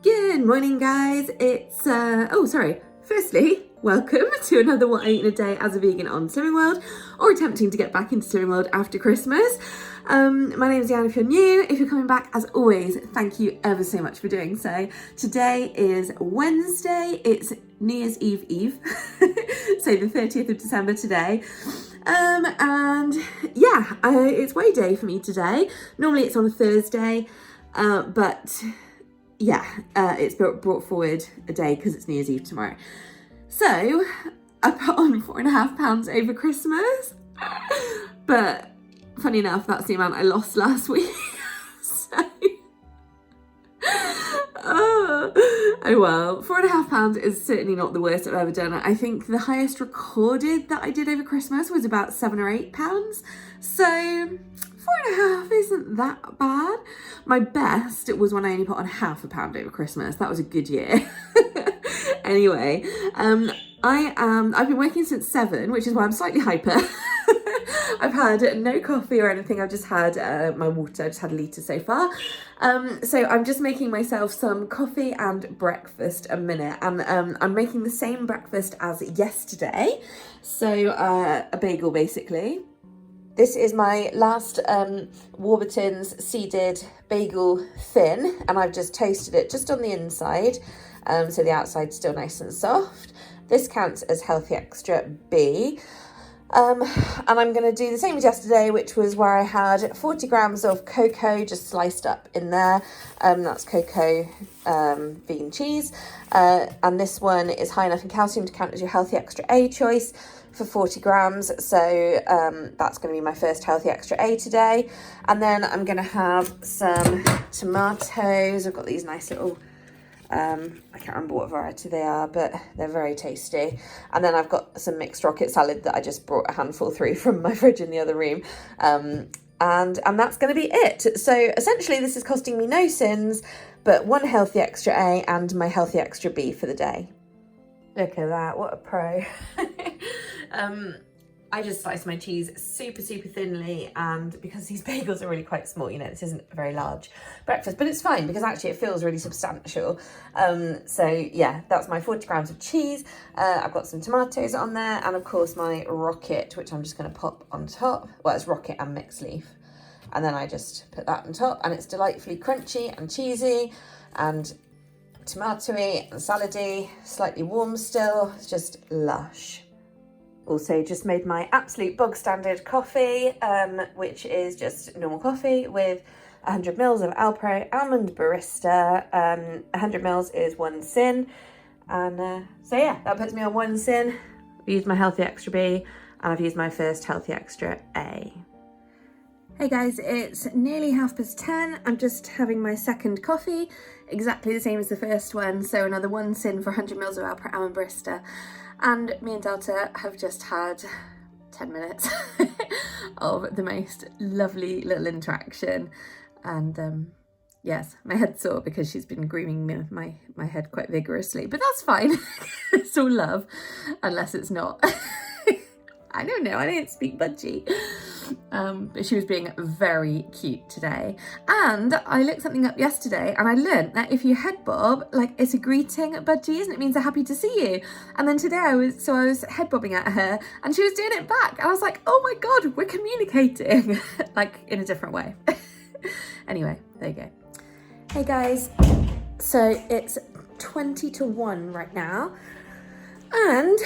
Good morning, guys. Firstly, welcome to another What I Eat in a Day as a vegan on Slimming World, or attempting to get back into Slimming World after Christmas. My name is Jan if you're new. If you're coming back, as always, thank you ever so much for doing so. Today is Wednesday. It's New Year's Eve, so the 30th of December today. It's weigh day for me today. Normally it's on a Thursday, but it's brought forward a day because it's New Year's Eve tomorrow. So I put on 4.5 pounds over Christmas, but funny enough, that's the amount I lost last week. Oh well, 4.5 pounds is certainly not the worst I've ever done. I think the highest recorded that I did over Christmas was about 7 or 8 pounds. So 4.5 isn't that bad. My best was when I only put on ½ pound over Christmas. That was a good year. Anyway, I've been working since 7, which is why I'm slightly hyper. I've had no coffee or anything. I've just had my water. I just had a litre so far. So I'm just making myself some coffee and breakfast a minute. And I'm making the same breakfast as yesterday. So a bagel, basically. This is my last Warburton's seeded bagel thin, and I've just toasted it just on the inside, so the outside's still nice and soft. This counts as healthy extra B. And I'm going to do the same as yesterday, which was where I had 40 grams of cocoa just sliced up in there. That's cocoa vegan cheese. And this one is high enough in calcium to count as your healthy extra A choice for 40 grams. So that's going to be my first healthy extra A today. And then I'm going to have some tomatoes. I've got these nice little I can't remember what variety they are, but they're very tasty. And then I've got some mixed rocket salad that I just brought a handful through from my fridge in the other room. And that's going to be it. So essentially this is costing me no sins, but 1 healthy extra A and my healthy extra B for the day. Look at that, what a pro. I just sliced my cheese super thinly, and because these bagels are really quite small, you know, this isn't a very large breakfast, but it's fine because actually it feels really substantial. So yeah, that's my 40 grams of cheese. I've got some tomatoes on there, and of course my rocket, which I'm just going to pop on top. Well, it's rocket and mixed leaf. And then I just put that on top, and it's delightfully crunchy and cheesy and tomatoey and salady, slightly warm still. It's just lush. Also just made my absolute bog standard coffee, which is just normal coffee with 100 mils of Alpro Almond Barista. 100 mils is 1 sin. And so yeah, that puts me on 1 sin. I've used my healthy extra B, and I've used my first healthy extra A. Hey guys, it's nearly 10:30. I'm just having my second coffee, exactly the same as the first one. So another 1 sin for 100 mils of Alpro Almond Barista. And me and Delta have just had 10 minutes of the most lovely little interaction. And yes, my head's sore because she's been grooming me with my head quite vigorously, but that's fine. It's all love, unless it's not. I don't know, I don't speak budgie. But she was being very cute today. And I looked something up yesterday, and I learnt that if you head bob, like, it's a greeting at budgies, and it means they're happy to see you. And then today I was head bobbing at her, and she was doing it back. And I was like, oh my God, we're communicating, like, in a different way. Anyway, there you go. Hey guys, so it's 20 to 1 right now. And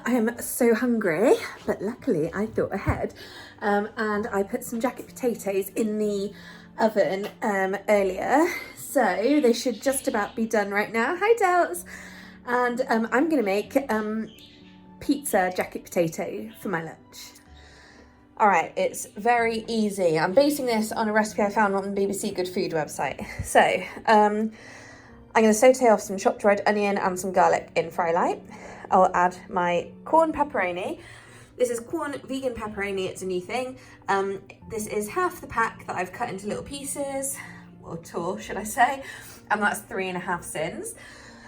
I am so hungry, but luckily I thought ahead, and I put some jacket potatoes in the oven earlier, so they should just about be done right now. Hi Dels! And I'm going to make pizza jacket potato for my lunch. Alright, it's very easy. I'm basing this on a recipe I found on the BBC Good Food website. So, I'm going to saute off some chopped red onion and some garlic in fry light. I'll add my corn pepperoni. This is corn vegan pepperoni, it's a new thing. This is half the pack that I've cut into little pieces, or tour, should I say, and that's 3.5 sins.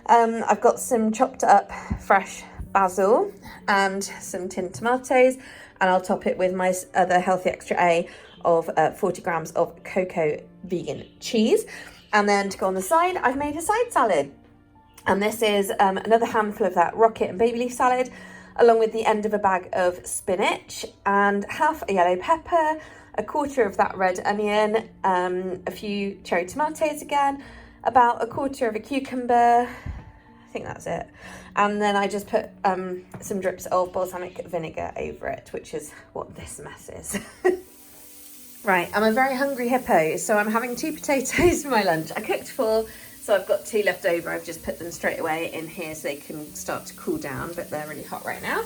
I've got some chopped up fresh basil and some tinned tomatoes, and I'll top it with my other healthy extra A of 40 grams of cocoa vegan cheese. And then to go on the side, I've made a side salad. And this is another handful of that rocket and baby leaf salad, along with the end of a bag of spinach and half a yellow pepper, a quarter of that red onion, a few cherry tomatoes again, about a quarter of a cucumber. I think that's it. And then I just put some drips of balsamic vinegar over it, which is what this mess is. Right, I'm a very hungry hippo, so I'm having 2 potatoes for my lunch. I cooked 4, so I've got 2 left over. I've just put them straight away in here so they can start to cool down, but they're really hot right now.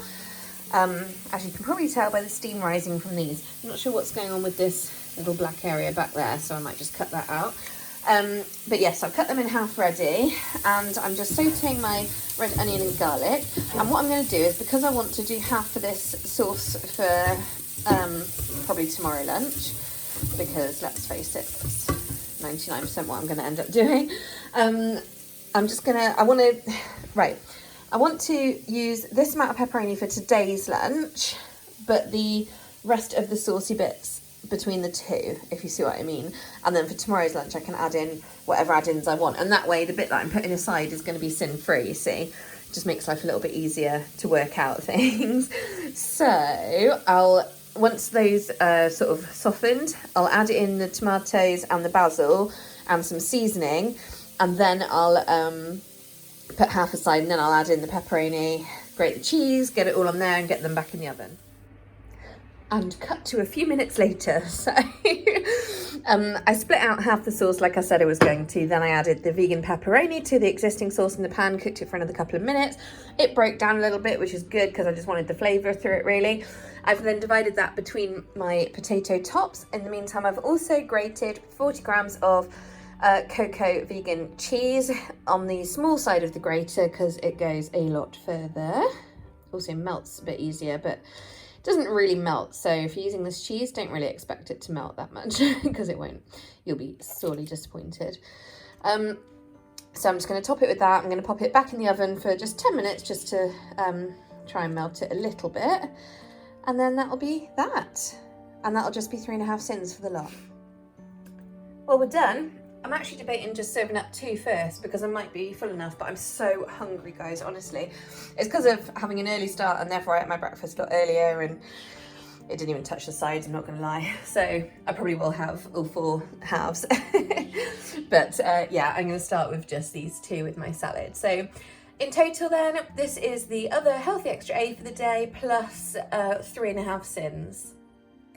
As you can probably tell by the steam rising from these. I'm not sure what's going on with this little black area back there, so I might just cut that out. But yes, I've cut them in half ready, and I'm just sauteing my red onion and garlic. And what I'm going to do is, because I want to do half of this sauce for probably tomorrow lunch, because let's face it, it's 99% what I'm going to end up doing. I want to use this amount of pepperoni for today's lunch, but the rest of the saucy bits between the two, if you see what I mean. And then for tomorrow's lunch, I can add in whatever add-ins I want. And that way, the bit that I'm putting aside is going to be sin-free, see? It just makes life a little bit easier to work out things. So once those sort of softened, I'll add in the tomatoes and the basil and some seasoning, and then I'll put half aside, and then I'll add in the pepperoni, grate the cheese, get it all on there and get them back in the oven. And cut to a few minutes later. So I split out half the sauce like I said I was going to. Then I added the vegan pepperoni to the existing sauce in the pan, cooked it for another couple of minutes. It broke down a little bit, which is good because I just wanted the flavour through it really. I've then divided that between my potato tops. In the meantime, I've also grated 40 grams of cocoa vegan cheese on the small side of the grater because it goes a lot further. Also melts a bit easier, but doesn't really melt, so if you're using this cheese, don't really expect it to melt that much because it won't. You'll be sorely disappointed. So I'm just going to top it with that. I'm going to pop it back in the oven for just 10 minutes just to try and melt it a little bit, and then that'll be that, and that'll just be 3.5 sins for the lot. Well, we're done. I'm actually debating just serving up 2 first because I might be full enough, but I'm so hungry, guys, honestly. It's because of having an early start, and therefore I ate my breakfast a lot earlier, and it didn't even touch the sides, I'm not going to lie. So I probably will have all 4 halves. But yeah, I'm going to start with just these 2 with my salad. So in total then, this is the other healthy extra A for the day, plus 3.5 sins.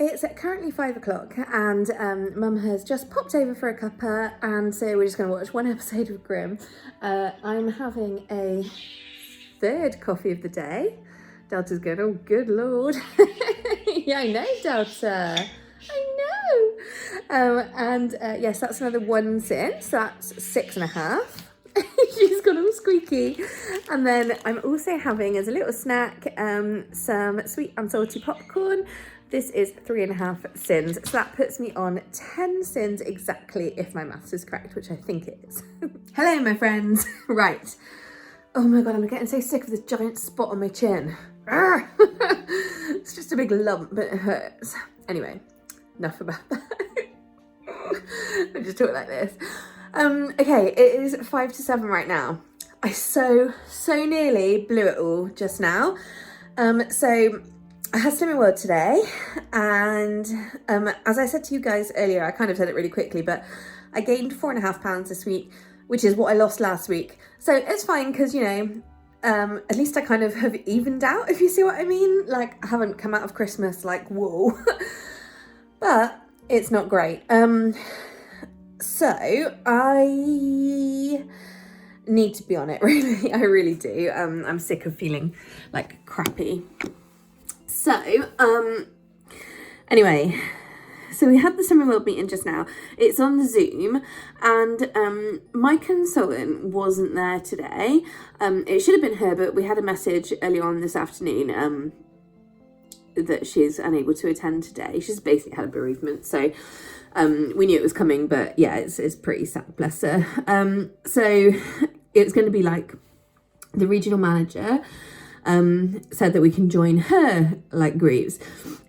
It's currently 5 o'clock and Mum has just popped over for a cuppa, and so we're just going to watch 1 episode of Grimm. I'm having a 3rd coffee of the day. Delta's good. Oh, good Lord. Yeah, I know, Delta. I know. Yes, that's another 1 sin, so that's 6.5. She's got all squeaky. And then I'm also having, as a little snack, some sweet and salty popcorn. This is 3.5 sins, so that puts me on 10 sins exactly, if my maths is correct, which I think it is. Hello, my friends. Right. Oh my God, I'm getting so sick of this giant spot on my chin. It's just a big lump, but it hurts. Anyway, enough about that. I just talk like this. Okay, it is 5 to 7 right now. I so nearly blew it all just now. So I had Slimming World today, and as I said to you guys earlier, I kind of said it really quickly, but I gained 4.5 pounds this week, which is what I lost last week. So it's fine because, you know, at least I kind of have evened out, if you see what I mean. Like, I haven't come out of Christmas like, whoa. But it's not great. So I need to be on it, really. I really do. I'm sick of feeling like crappy. So, anyway, so we had the Slimming World meeting just now. It's on the Zoom, and my consultant wasn't there today. It should have been her, but we had a message earlier on this afternoon that she's unable to attend today. She's basically had a bereavement, so we knew it was coming, but yeah, it's pretty sad, bless her. So it's going to be like the regional manager said that we can join her like groups.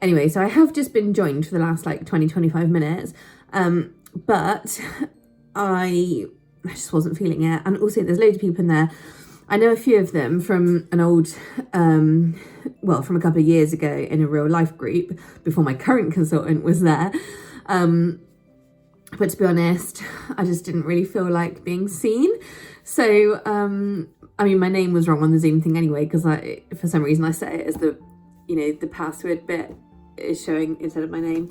Anyway, so I have just been joined for the last like 20-25 minutes, but I just wasn't feeling it. And also there's loads of people in there. I know a few of them from an old, well, from a couple of years ago in a real life group before my current consultant was there. But to be honest, I just didn't really feel like being seen. So, I mean, my name was wrong on the Zoom thing anyway, because for some reason I set it as the, you know, the password bit is showing instead of my name.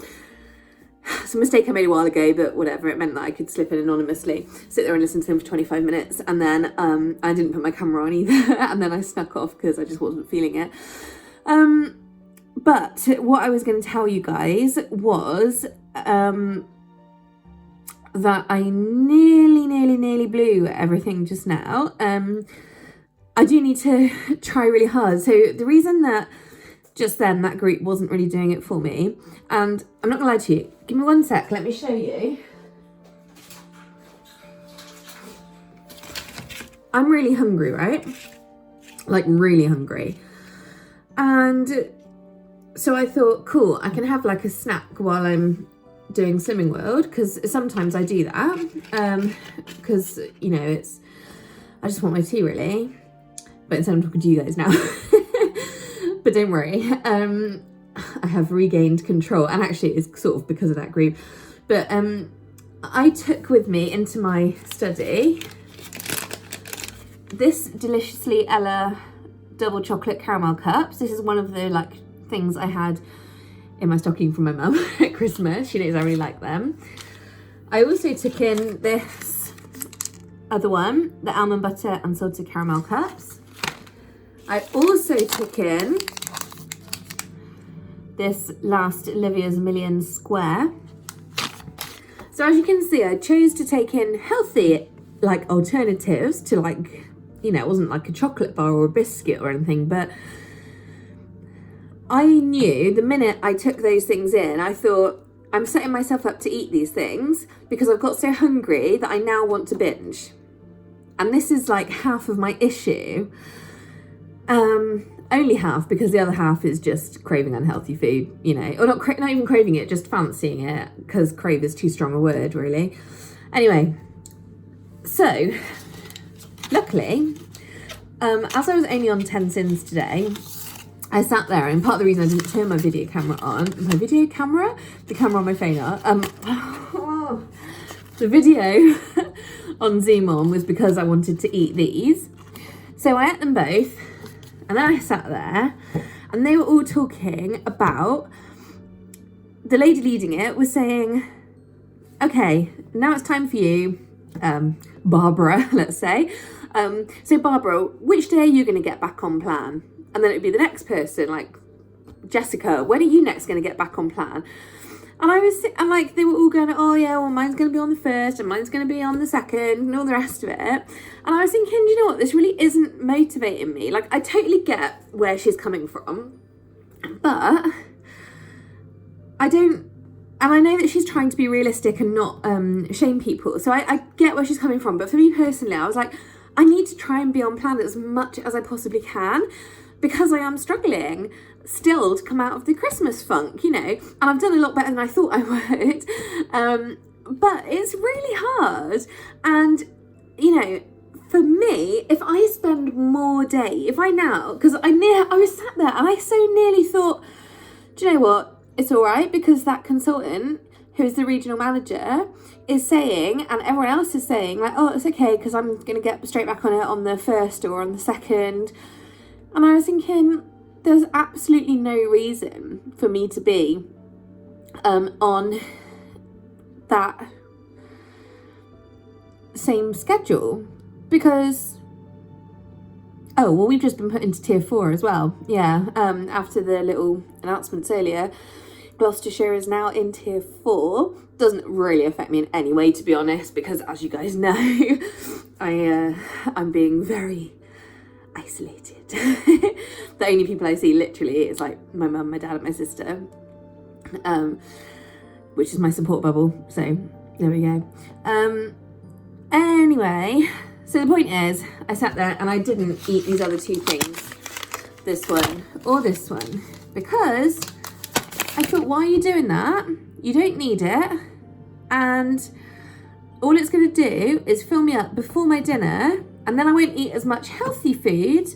It's a mistake I made a while ago, but whatever. It meant that I could slip in anonymously, sit there and listen to him for 25 minutes. And then I didn't put my camera on either. And then I snuck off because I just wasn't feeling it. But what I was going to tell you guys was that I nearly blew everything just now. I do need to try really hard. So the reason that just then that group wasn't really doing it for me, and I'm not gonna lie to you, give me one sec, let me show you. I'm really hungry, right? Like really hungry. And so I thought, cool, I can have like a snack while I'm doing Slimming World, because sometimes I do that, because, you know, I just want my tea really, but instead I'm talking to you guys now. But don't worry, I have regained control, and actually it's sort of because of that group. But I took with me into my study this Deliciously Ella double chocolate caramel cups. This is one of the like things I had in my stocking from my mum at Christmas. She knows I really like them. I also took in this other one, the almond butter and salted caramel cups. I also took in this last Olivia's Million Square. So as you can see, I chose to take in healthy like alternatives to, like, you know, it wasn't like a chocolate bar or a biscuit or anything, but I knew the minute I took those things in, I thought, I'm setting myself up to eat these things because I've got so hungry that I now want to binge. And this is like half of my issue. Only half, because the other half is just craving unhealthy food, you know, or not even craving it, just fancying it, because crave is too strong a word, really. Anyway, so luckily, as I was only on 10 sins today, I sat there, and part of the reason I didn't turn my video camera on, the camera on my phone on, the video on Zoom on was because I wanted to eat these. So I ate them both. And then I sat there and they were all talking about, the lady leading it was saying, okay, now it's time for you, Barbara, let's say. So Barbara, which day are you going to get back on plan? And then it'd be the next person, like, Jessica, when are you next going to get back on plan? And like, they were all going, oh yeah, well, mine's going to be on the 1st and mine's going to be on the 2nd and all the rest of it. And I was thinking, you know what, this really isn't motivating me. Like, I totally get where she's coming from, but I don't, and I know that she's trying to be realistic and not shame people. So I get where she's coming from. But for me personally, I was like, I need to try and be on plan as much as I possibly can, because I am struggling still to come out of the Christmas funk, you know, and I've done a lot better than I thought I would, but it's really hard. And, you know, for me, if I spend more day, because I was sat there and I so nearly thought, do you know what, it's all right, because that consultant who is the regional manager is saying, and everyone else is saying, like, oh, it's okay because I'm going to get straight back on it on the 1st or on the 2nd. And I was thinking, there's absolutely no reason for me to be on that same schedule, because, oh, well, we've just been put into tier 4 as well. Yeah, after the little announcements earlier, Gloucestershire is now in tier 4. Doesn't really affect me in any way, to be honest, because as you guys know, I'm being very isolated. The only people I see literally is like my mum, my dad and my sister, which is my support bubble, so there we go. Anyway, so the point is, I sat there and I didn't eat these other two things, this one or this one, because I thought, why are you doing that? You don't need it. And all it's going to do is fill me up before my dinner, and then I won't eat as much healthy food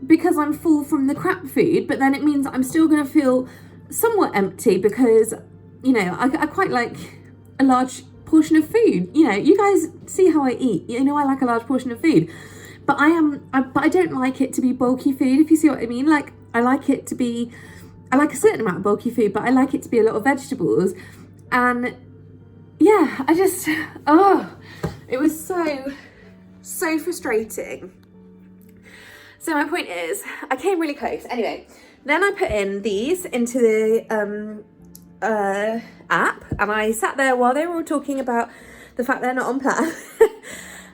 because I'm full from the crap food, but then it means I'm still going to feel somewhat empty because, you know, I quite like a large portion of food. You know, you guys see how I eat. You know, I like a large portion of food, but I don't like it to be bulky food, if you see what I mean. Like, I like a certain amount of bulky food, but I like it to be a lot of vegetables. And yeah, it was so frustrating. So my point is, I came really close. Anyway, then I put in these into the app, and I sat there while they were all talking about the fact they're not on plan.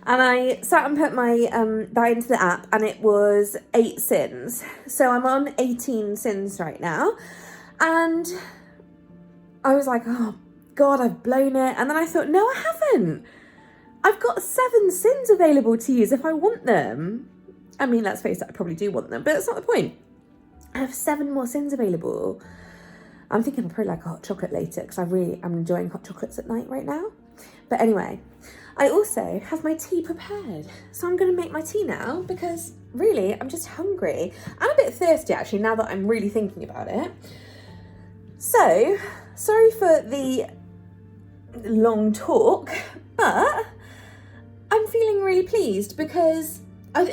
And I sat and put my that into the app, and it was 8 sins. So I'm on 18 sins right now. And I was like, oh God, I've blown it. And then I thought, no, I haven't. I've got 7 sins available to use if I want them. I mean, let's face it, I probably do want them, but that's not the point. I have 7 more sins available. I'm thinking I'll probably like a hot chocolate later because I'm enjoying hot chocolates at night right now. But anyway, I also have my tea prepared. So I'm going to make my tea now because really I'm just hungry. I'm a bit thirsty actually now that I'm really thinking about it. So, sorry for the long talk, but I'm feeling really pleased because, I'm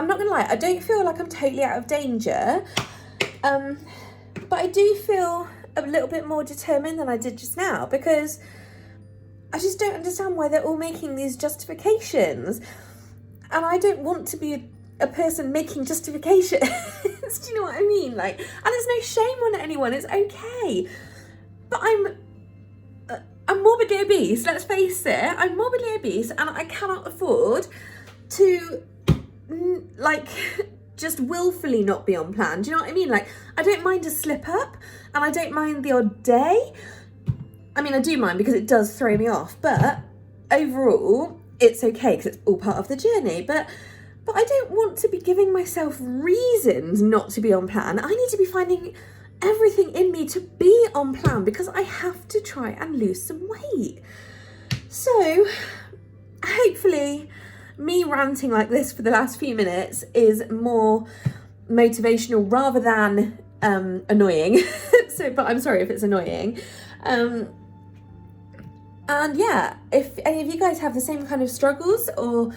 not going to lie, I don't feel like I'm totally out of danger. But I do feel a little bit more determined than I did just now because I just don't understand why they're all making these justifications. And I don't want to be a person making justifications. Do you know what I mean? Like, and there's no shame on anyone. It's okay. But I'm morbidly obese. Let's face it. I'm morbidly obese, and I cannot afford to just willfully not be on plan. Do you know what I mean? Like, I don't mind a slip up, and I don't mind the odd day. I mean, I do mind because it does throw me off, but overall, it's okay because it's all part of the journey. But I don't want to be giving myself reasons not to be on plan. I need to be finding everything in me to be on plan because I have to try and lose some weight. So, hopefully, me ranting like this for the last few minutes is more motivational rather than annoying. But I'm sorry if it's annoying. And yeah, if any of you guys have the same kind of struggles or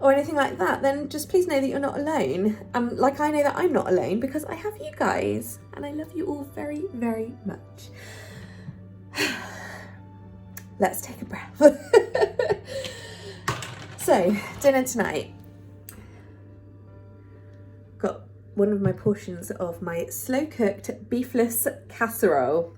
anything like that, then just please know that you're not alone. Like, I know that I'm not alone because I have you guys, and I love you all very, very much. Let's take a breath. So, dinner tonight. Got one of my portions of my slow-cooked beefless casserole.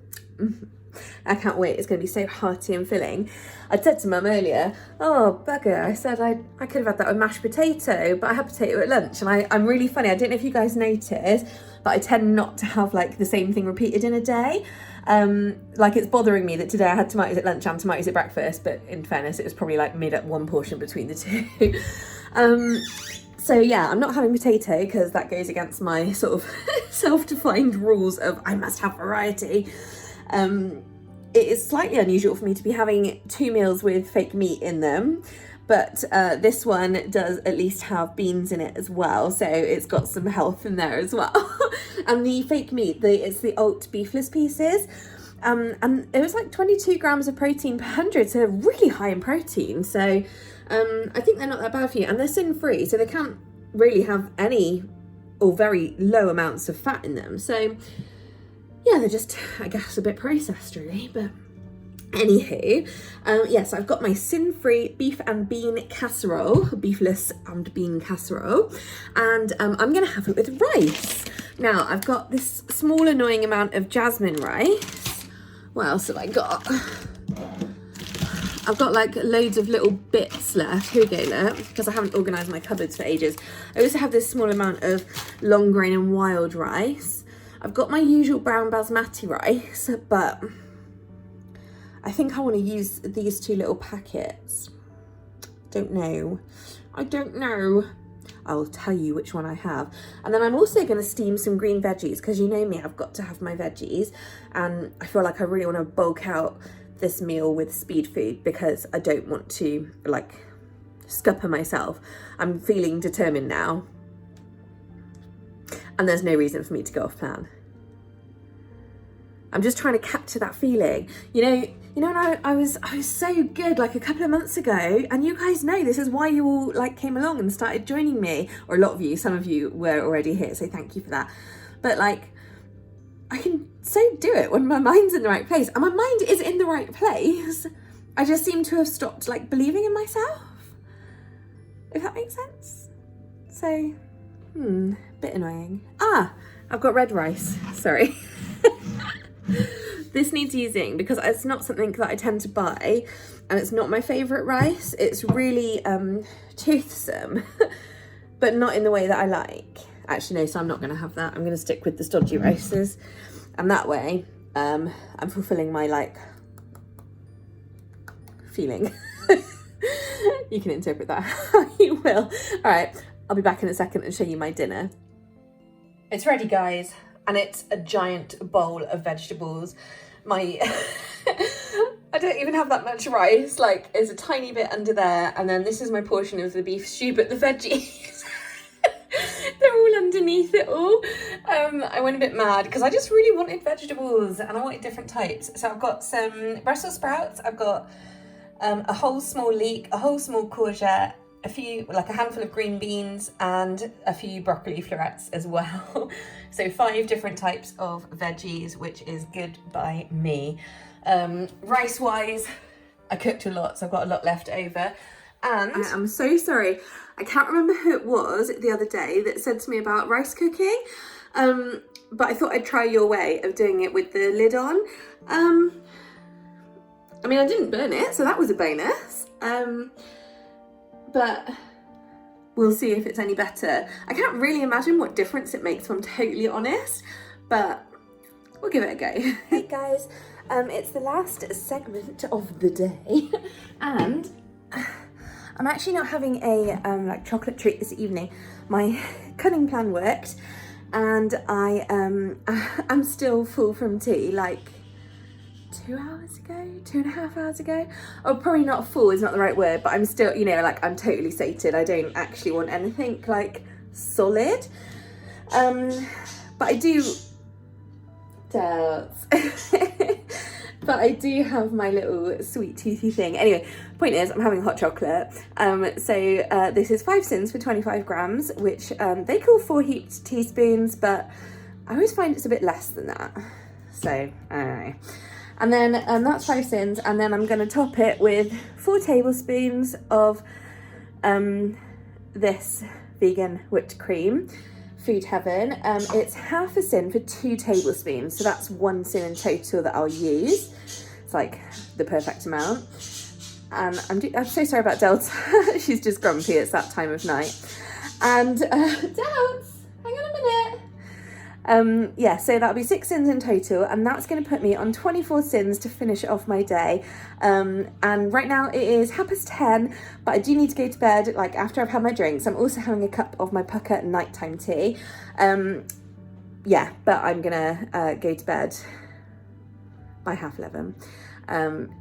I can't wait. It's going to be so hearty and filling. I said to Mum earlier, oh, bugger, I said I could have had that with mashed potato, but I had potato at lunch. And I'm really funny. I don't know if you guys notice, but I tend not to have like the same thing repeated in a day. Like, it's bothering me that today I had tomatoes at lunch and tomatoes at breakfast, but in fairness, it was probably like made up one portion between the two. So yeah, I'm not having potato because that goes against my sort of self-defined rules of I must have variety. It is slightly unusual for me to be having 2 meals with fake meat in them, but this one does at least have beans in it as well, so it's got some health in there as well. And the fake meat, it's the alt beefless pieces, and it was like 22 grams of protein per 100, so they're really high in protein. So I think they're not that bad for you, and they're sin-free, so they can't really have any or very low amounts of fat in them. So yeah, they're just, I guess, a bit processed really, but anywho, yes, I've got my sin-free beef and bean casserole, beefless and bean casserole, and I'm gonna have it with rice. Now, I've got this small annoying amount of jasmine rice. What else have I got? I've got like loads of little bits left. Here we go, look, because I haven't organised my cupboards for ages. I also have this small amount of long grain and wild rice. I've got my usual brown basmati rice, but I think I want to use these 2 little packets. I don't know. I'll tell you which one I have. And then I'm also going to steam some green veggies because you know me, I've got to have my veggies. And I feel like I really want to bulk out this meal with speed food because I don't want to like scupper myself. I'm feeling determined now, and there's no reason for me to go off plan. I'm just trying to capture that feeling. You know when I was so good like a couple of months ago, and you guys know this is why you all like came along and started joining me, or a lot of you, some of you were already here, so thank you for that. But like, I can so do it when my mind's in the right place, and my mind is in the right place. I just seem to have stopped like believing in myself, if that makes sense. So, bit annoying. I've got red rice, sorry. This needs using because it's not something that I tend to buy, and it's not my favourite rice. It's really toothsome, but not in the way that I like. Actually, no, so I'm not going to have that. I'm going to stick with the stodgy rices, and that way I'm fulfilling my like feeling. You can interpret that how you will. All right, I'll be back in a second and show you my dinner. It's ready, guys. And it's a giant bowl of vegetables. I don't even have that much rice, like there's a tiny bit under there, and then this is my portion of the beef stew, but the veggies, they're all underneath it all. I went a bit mad because I just really wanted vegetables, and I wanted different types. So I've got some Brussels sprouts, I've got a whole small leek, a whole small courgette, a handful of green beans, and a few broccoli florets as well. So 5 different types of veggies, which is good by me. Rice wise, I cooked a lot, so I've got a lot left over. And I'm so sorry, I can't remember who it was the other day that said to me about rice cooking, but I thought I'd try your way of doing it with the lid on. I mean, I didn't burn it, so that was a bonus. But we'll see if it's any better. I can't really imagine what difference it makes, if I'm totally honest, but we'll give it a go. Hey guys, it's the last segment of the day, and I'm actually not having a like chocolate treat this evening. My cunning plan worked, and I'm still full from tea, like 2 hours ago, 2.5 hours ago. Oh, probably not full is not the right word, but I'm still, like I'm totally sated. I don't actually want anything like solid. But I do, but I do have my little sweet toothy thing. Anyway, point is I'm having hot chocolate. So this is 5 sins for 25 grams, which they call 4 heaped teaspoons, but I always find it's a bit less than that. So, I don't know. And then that's 5 sins, and then I'm going to top it with 4 tablespoons of this vegan whipped cream, Food Heaven. It's half a sin for 2 tablespoons, so that's 1 sin in total that I'll use. It's like the perfect amount. And I'm so sorry about Delta. She's just grumpy. It's that time of night. And Delta, hang on a minute. Yeah, so that'll be 6 sins in total, and that's going to put me on 24 sins to finish off my day. And right now it is 10:30, but I do need to go to bed like after I've had my drinks. I'm also having a cup of my pucker nighttime tea. Yeah, but I'm gonna go to bed by 11:30.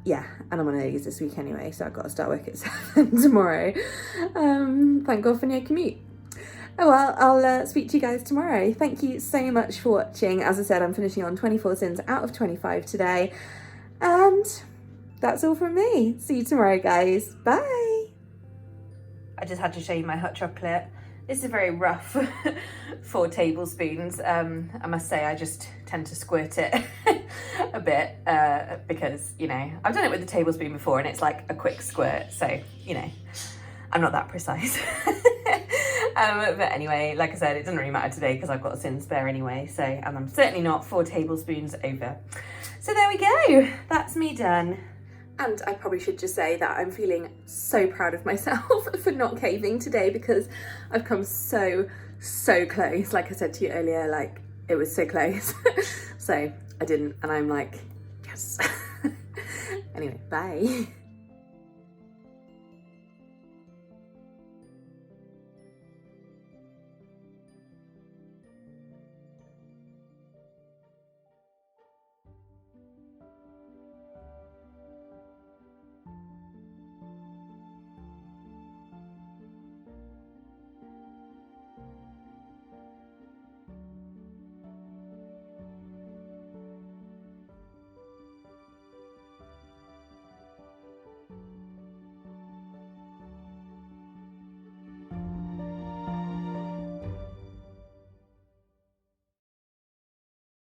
Yeah, and I'm on earlies this week anyway, so I've got to start work at 7 tomorrow. Thank God for no commute. Oh well, I'll speak to you guys tomorrow. Thank you so much for watching. As I said, I'm finishing on 24 sins out of 25 today. And that's all from me. See you tomorrow, guys. Bye. I just had to show you my hot chocolate. This is very rough, 4 tablespoons. I must say, I just tend to squirt it a bit because, I've done it with the tablespoon before and it's like a quick squirt. So, I'm not that precise. But anyway, like I said, it doesn't really matter today because I've got a sin spare anyway. So, and I'm certainly not 4 tablespoons over. So there we go. That's me done. And I probably should just say that I'm feeling so proud of myself for not caving today, because I've come so close. Like I said to you earlier, like it was so close. So I didn't, and I'm like, yes. Anyway, bye.